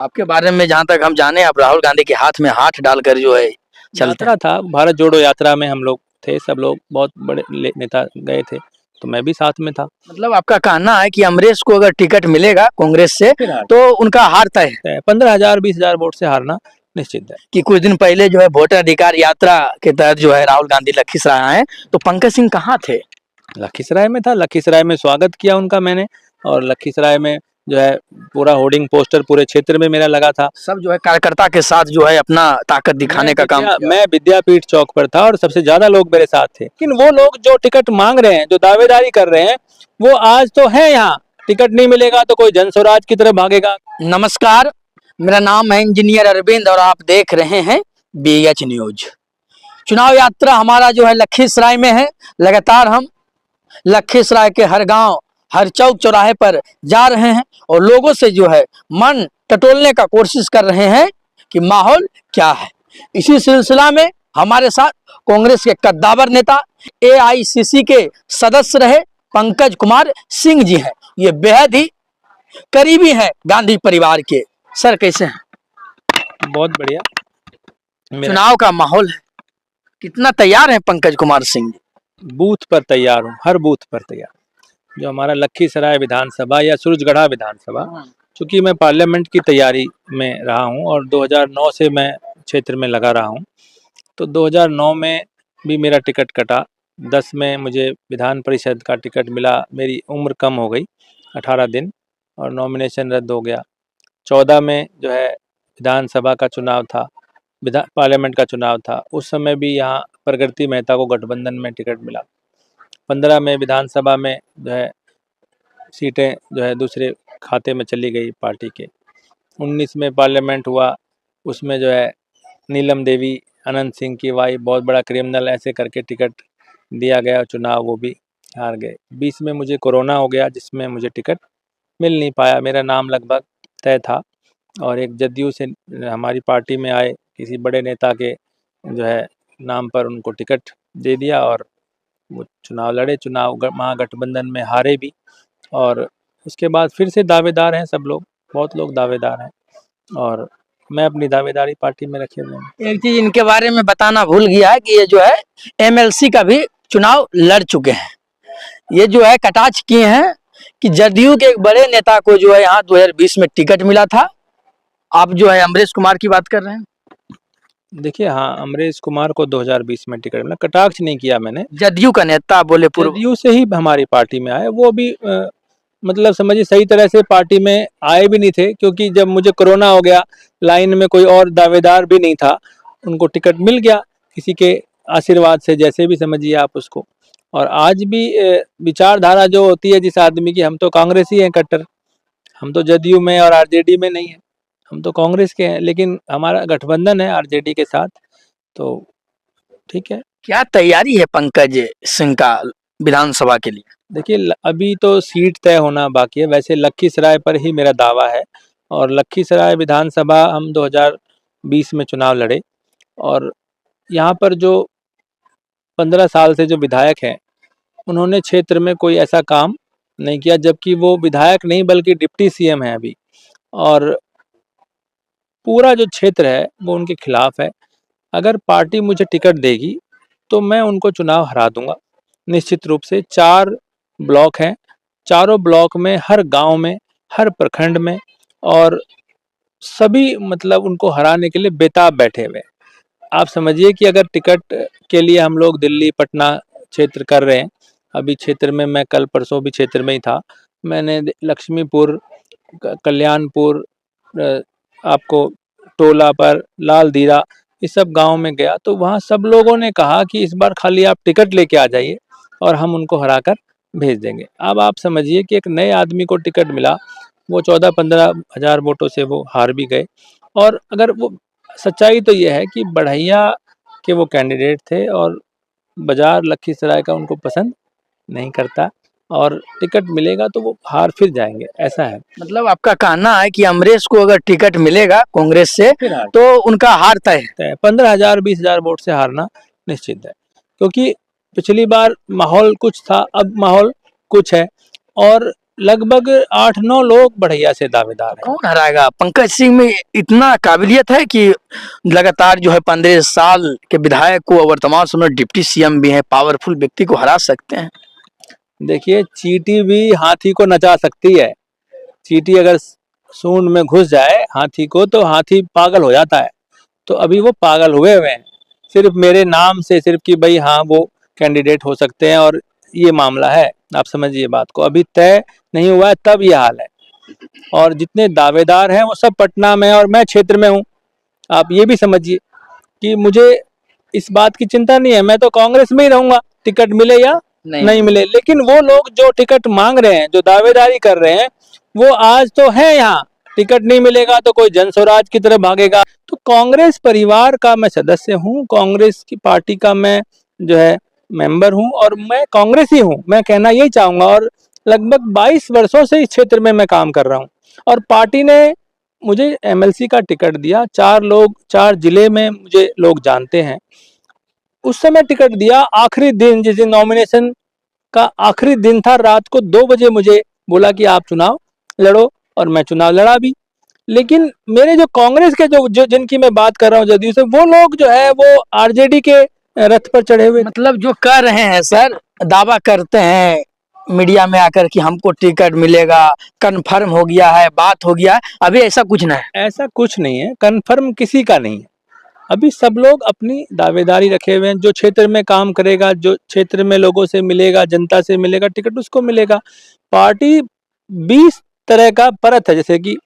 आपके बारे में जहाँ तक हम जाने, आप राहुल गांधी के हाथ में हाथ डालकर जो है चलते हैं। यात्रा था, भारत जोड़ो यात्रा में हम लोग थे, सब लोग बहुत बड़े नेता गए थे, तो मैं भी साथ में था। मतलब आपका कहना है कि अमरीश को अगर टिकट मिलेगा कांग्रेस से फिर हार तो उनका हार तय है। 15,000 20,000 वोट से हारना निश्चित है। कि कुछ दिन पहले जो है वोटर अधिकार यात्रा के तहत जो है राहुल गांधी लखीसराय आए, तो पंकज सिंह कहाँ थे? लखीसराय में था, लखीसराय में स्वागत किया उनका मैंने, और लखीसराय में जो है पूरा होर्डिंग पोस्टर पूरे क्षेत्र में मेरा लगा था। सब जो है कार्यकर्ता के साथ जो है अपना ताकत दिखाने का काम किया। मैं विद्यापीठ चौक पर था और सबसे ज्यादा लोग मेरे साथ थे, लेकिन वो लोग जो टिकट मांग रहे हैं, जो दावेदारी कर रहे हैं, वो आज तो है यहाँ, टिकट नहीं मिलेगा तो कोई जन स्वराज की तरफ भागेगा। नमस्कार, मेरा नाम है इंजीनियर अरविंद और आप देख रहे हैं BH न्यूज। चुनाव यात्रा हमारा जो है लखीसराय में है। लगातार हम लखीसराय के हर गांव, हर चौक चौराहे पर जा रहे हैं और लोगों से जो है मन टटोलने का कोशिश कर रहे हैं कि माहौल क्या है। इसी सिलसिला में हमारे साथ कांग्रेस के कद्दावर नेता, AICC के सदस्य रहे पंकज कुमार सिंह जी हैं। ये बेहद ही करीबी हैं गांधी परिवार के। सर कैसे हैं? बहुत बढ़िया। चुनाव का माहौल है, कितना तैयार है पंकज कुमार सिंह? बूथ पर तैयार हूँ, हर बूथ पर तैयार। जो हमारा लखीसराय विधानसभा या सूरजगढ़ा विधानसभा, चूंकि मैं पार्लियामेंट की तैयारी में रहा हूँ और 2009 से मैं क्षेत्र में लगा रहा हूँ, तो 2009 में भी मेरा टिकट कटा, 10 में मुझे विधान परिषद का टिकट मिला, मेरी उम्र कम हो गई 18 दिन और नॉमिनेशन रद्द हो गया। 14 में जो है विधानसभा का चुनाव था, पार्लियामेंट का चुनाव था, उस समय भी यहाँ प्रगति मेहता को गठबंधन में टिकट मिला। 15 में विधानसभा में जो है सीटें जो है दूसरे खाते में चली गई पार्टी के। 19 में पार्लियामेंट हुआ, उसमें जो है नीलम देवी, अनंत सिंह की वाई, बहुत बड़ा क्रिमिनल, ऐसे करके टिकट दिया गया, चुनाव वो भी हार गए। 20 में मुझे कोरोना हो गया, जिसमें मुझे टिकट मिल नहीं पाया, मेरा नाम लगभग तय था, और एक जदयू से हमारी पार्टी में आए किसी बड़े नेता के जो है नाम पर उनको टिकट दे दिया और वो चुनाव लड़े, चुनाव महागठबंधन में हारे भी, और उसके बाद फिर से दावेदार हैं सब लोग, बहुत लोग दावेदार हैं, और मैं अपनी दावेदारी पार्टी में रखे हुए हूँ। एक चीज इनके बारे में बताना भूल गया है कि ये जो है MLC का भी चुनाव लड़ चुके हैं। ये जो है कटाक्ष किए हैं कि जदयू के एक बड़े नेता को जो है यहाँ 2020 में टिकट मिला था। आप जो है अमरीश कुमार की बात कर रहे हैं। देखिए, हाँ, अमरीश कुमार को 2020 में टिकट मिला, कटाक्ष नहीं किया मैंने, जदयू का नेता बोले पूर्व जदयू से ही हमारी पार्टी में आए, वो भी मतलब समझिए सही तरह से पार्टी में आए भी नहीं थे, क्योंकि जब मुझे कोरोना हो गया, लाइन में कोई और दावेदार भी नहीं था, उनको टिकट मिल गया किसी के आशीर्वाद से, जैसे भी समझिए आप उसको। और आज भी विचारधारा जो होती है जिस आदमी की, हम तो कांग्रेसी हैं कट्टर, हम तो जदयू में और RJD में नहीं है, हम तो कांग्रेस के हैं, लेकिन हमारा गठबंधन है RJD के साथ, तो ठीक है। क्या तैयारी है पंकज सिंह का विधानसभा के लिए? देखिए, अभी तो सीट तय होना बाकी है, वैसे लखीसराय पर ही मेरा दावा है, और लखीसराय विधानसभा हम 2020 में चुनाव लड़े, और यहाँ पर जो 15 साल से जो विधायक हैं, उन्होंने क्षेत्र में कोई ऐसा काम नहीं किया, जबकि वो विधायक नहीं बल्कि डिप्टी CM है अभी, और पूरा जो क्षेत्र है वो उनके खिलाफ है। अगर पार्टी मुझे टिकट देगी तो मैं उनको चुनाव हरा दूंगा निश्चित रूप से। 4 ब्लॉक हैं, चारों ब्लॉक में, हर गांव में, हर प्रखंड में, और सभी मतलब उनको हराने के लिए बेताब बैठे हुए। आप समझिए कि अगर टिकट के लिए हम लोग दिल्ली पटना क्षेत्र कर रहे हैं, अभी क्षेत्र में मैं कल परसों भी क्षेत्र में ही था, मैंने लक्ष्मीपुर, कल्याणपुर, आपको टोला पर, लाल धीरा, इस सब गांव में गया, तो वहाँ सब लोगों ने कहा कि इस बार खाली आप टिकट लेके आ जाइए और हम उनको हराकर भेज देंगे। अब आप समझिए कि एक नए आदमी को टिकट मिला, वो 14-15 हज़ार वोटों से वो हार भी गए, और अगर वो सच्चाई तो ये है कि बढ़ैया के वो कैंडिडेट थे और बाजार लखीसराय का उनको पसंद नहीं करता, और टिकट मिलेगा तो वो हार फिर जाएंगे, ऐसा है। मतलब आपका कहना है कि अमरीश को अगर टिकट मिलेगा कांग्रेस से तो उनका हार तय है। 15,000 20,000 वोट से हारना निश्चित है, क्योंकि पिछली बार माहौल कुछ था, अब माहौल कुछ है, और लगभग 8-9 लोग बढ़ैया से दावेदार हैं। कौन हराएगा? पंकज सिंह में इतना काबिलियत है कि लगातार जो है 15 साल के विधायक को, वर्तमान समय डिप्टी सीएम भी है, पावरफुल व्यक्ति को हरा सकते हैं। देखिए, चींटी भी हाथी को नचा सकती है। चींटी अगर सूंड में घुस जाए हाथी को तो हाथी पागल हो जाता है। तो अभी वो पागल हुए हुए हैं सिर्फ मेरे नाम से, सिर्फ कि भाई हाँ वो कैंडिडेट हो सकते हैं और ये मामला है। आप समझिए बात को, अभी तय नहीं हुआ है तब ये हाल है। और जितने दावेदार हैं वो सब पटना में और मैं क्षेत्र में हूँ। आप ये भी समझिए कि मुझे इस बात की चिंता नहीं है, मैं तो कांग्रेस में ही रहूंगा, टिकट मिले या नहीं मिले। लेकिन वो लोग जो टिकट मांग रहे हैं, जो दावेदारी कर रहे हैं, वो आज तो है यहाँ। टिकट नहीं मिलेगा तो कोई जन स्वराज की तरफ भागेगा। तो कांग्रेस परिवार का मैं सदस्य हूँ, कांग्रेस की पार्टी का मैं जो है मेंबर हूँ और मैं कांग्रेस ही हूँ, मैं कहना यही चाहूंगा। और लगभग 22 वर्षों से इस क्षेत्र में मैं काम कर रहा हूँ और पार्टी ने मुझे एमएलसी का टिकट दिया। 4 जिले में मुझे लोग जानते हैं। उस समय टिकट दिया, आखिरी दिन जिस दिन नॉमिनेशन का आखिरी दिन था, रात को 2 बजे मुझे बोला कि आप चुनाव लड़ो और मैं चुनाव लड़ा भी। लेकिन मेरे जो कांग्रेस के जो जिनकी मैं बात कर रहा हूँ जदयू से, वो लोग जो है वो आरजेडी के रथ पर चढ़े हुए। मतलब जो कह रहे हैं सर, दावा करते हैं मीडिया में आकर कि हमको टिकट मिलेगा, कंफर्म हो गया है, बात हो गया है, अभी ऐसा कुछ नहीं है। ऐसा कुछ नहीं है, कंफर्म किसी का नहीं है। अभी सब लोग अपनी दावेदारी रखे हुए हैं। जो क्षेत्र में काम करेगा, जो क्षेत्र में लोगों से मिलेगा, जनता से मिलेगा टिकट, उसको मिलेगा। पार्टी 20 तरह का परत है। जैसे कि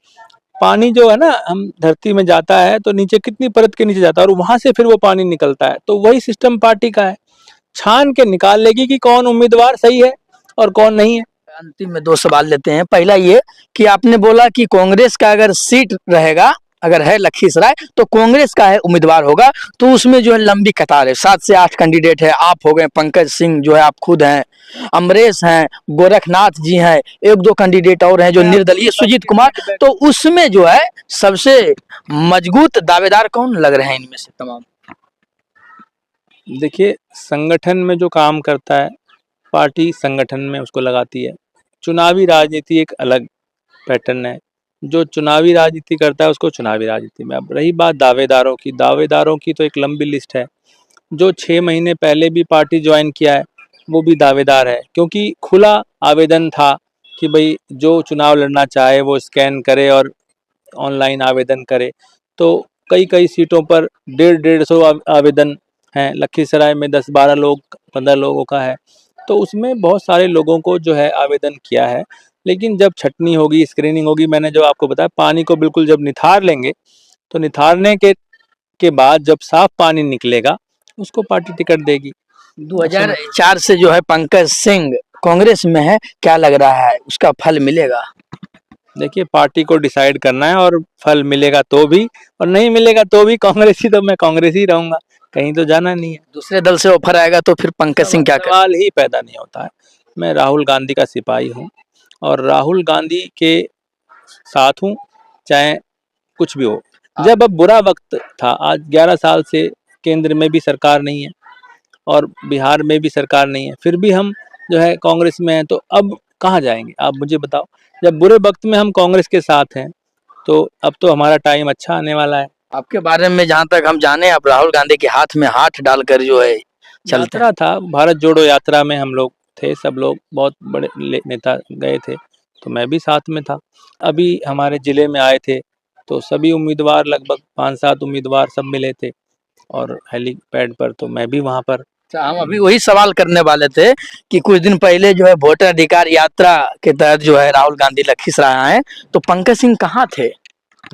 पानी जो है ना, हम धरती में जाता है तो नीचे कितनी परत के नीचे जाता है और वहां से फिर वो पानी निकलता है। तो वही सिस्टम पार्टी का है, छान के निकाल लेगी कि कौन उम्मीदवार सही है और कौन नहीं है। अंतिम में 2 सवाल लेते हैं। पहला ये कि आपने बोला कि कांग्रेस का अगर सीट रहेगा, अगर है लखीसराय, तो कांग्रेस का है उम्मीदवार होगा, तो उसमें जो है लंबी कतार है, 7 से 8 कैंडिडेट है। आप हो गए, पंकज सिंह जो है, आप खुद हैं, अमरेश हैं, गोरखनाथ जी हैं, 1-2 कैंडिडेट और हैं जो निर्दलीय, सुजीत कुमार। तो उसमें जो है सबसे मजबूत दावेदार कौन लग रहे हैं इनमें से तमाम? देखिए, संगठन में जो काम करता है, पार्टी संगठन में उसको लगाती है। चुनावी राजनीति एक अलग पैटर्न है। जो चुनावी राजनीति करता है उसको चुनावी राजनीति में। अब रही बात दावेदारों की, दावेदारों की तो एक लंबी लिस्ट है। जो 6 महीने पहले भी पार्टी ज्वाइन किया है वो भी दावेदार है, क्योंकि खुला आवेदन था कि भाई जो चुनाव लड़ना चाहे वो स्कैन करे और ऑनलाइन आवेदन करे। तो कई कई सीटों पर 150-150 आवेदन हैं। लखीसराय में 10-12 लोग 15 लोगों का है। तो उसमें बहुत सारे लोगों को जो है आवेदन किया है। लेकिन जब छटनी होगी, स्क्रीनिंग होगी, मैंने जो आपको बताया, पानी को बिल्कुल जब निथार लेंगे, तो निथारने के बाद जब साफ पानी निकलेगा उसको पार्टी टिकट देगी। 2004 से जो है पंकज सिंह कांग्रेस में है, क्या लग रहा है उसका फल मिलेगा? देखिए, पार्टी को डिसाइड करना है और फल मिलेगा तो भी और नहीं मिलेगा तो भी कांग्रेस ही, तो मैं कांग्रेस ही रहूंगा, कहीं तो जाना नहीं है। दूसरे दल से ऑफर आएगा तो फिर पंकज सिंह क्या करें? सवाल ही पैदा नहीं होता है। मैं राहुल गांधी का सिपाही हूँ और राहुल गांधी के साथ हूँ, चाहे कुछ भी हो। जब अब बुरा वक्त था, आज 11 साल से केंद्र में भी सरकार नहीं है और बिहार में भी सरकार नहीं है, फिर भी हम जो है कांग्रेस में हैं। तो अब कहाँ जाएंगे आप मुझे बताओ? जब बुरे वक्त में हम कांग्रेस के साथ हैं तो अब तो हमारा टाइम अच्छा आने वाला है। आपके बारे में जहां तक हम जाने, आप राहुल गांधी के हाथ में हाथ डालकर जो है चलते हैं। यात्रा था, भारत जोड़ो यात्रा में हम लोग थे, सब लोग बहुत बड़े नेता गए थे, तो मैं भी साथ में था। अभी हमारे जिले में आए थे तो सभी उम्मीदवार, लगभग 5-7 उम्मीदवार सब मिले थे और हेलीपैड पर, तो मैं भी वहाँ पर। अच्छा, हम अभी वही सवाल करने वाले थे कि कुछ दिन पहले जो है वोटर अधिकार यात्रा के तहत जो है राहुल गांधी लखीसराय आए, तो पंकज सिंह कहाँ थे?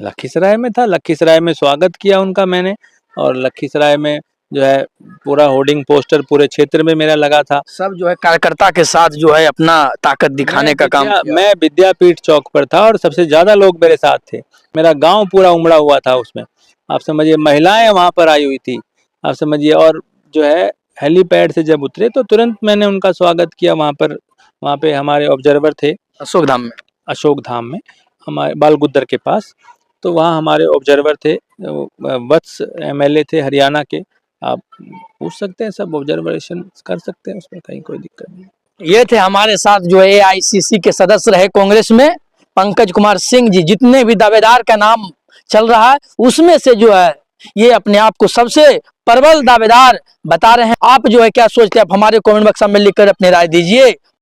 लखीसराय में था, लखीसराय में स्वागत किया उनका मैंने। और लखीसराय में जो है पूरा होर्डिंग पोस्टर पूरे क्षेत्र में मेरा लगा था। सब जो है कार्यकर्ता के साथ जो है अपना ताकत दिखाने का काम किया। मैं विद्यापीठ चौक पर था और सबसे ज्यादा लोग मेरे साथ थे। मेरा गांव पूरा उमड़ा हुआ था उसमें, आप समझिए। महिलाएं वहां पर आई हुई थी, आप समझिए। और जो है हेलीपैड से जब उतरे तो तुरंत मैंने उनका स्वागत किया वहां पर। वहां पे हमारे ऑब्जर्वर थे अशोक धाम में। अशोक धाम में, हमारे बालगुद्दर के पास। तो वहाँ हमारे ऑब्जर्वर थे, वत्स एमएलए थे हरियाणा के। आप पूछ सकते हैं, सब ऑब्जर्वेशन कर सकते हैं, उसमें कहीं कोई दिक्कत नहीं। ये थे हमारे साथ जो एआईसीसी के सदस्य रहे कांग्रेस में पंकज कुमार सिंह जी। जितने भी दावेदार का नाम चल रहा है उसमें से जो है ये अपने आप को सबसे प्रबल दावेदार बता रहे हैं। आप जो है क्या सोचते हैं, आप हमारे कमेंट बॉक्स में लिखकर अपनी राय दीजिए।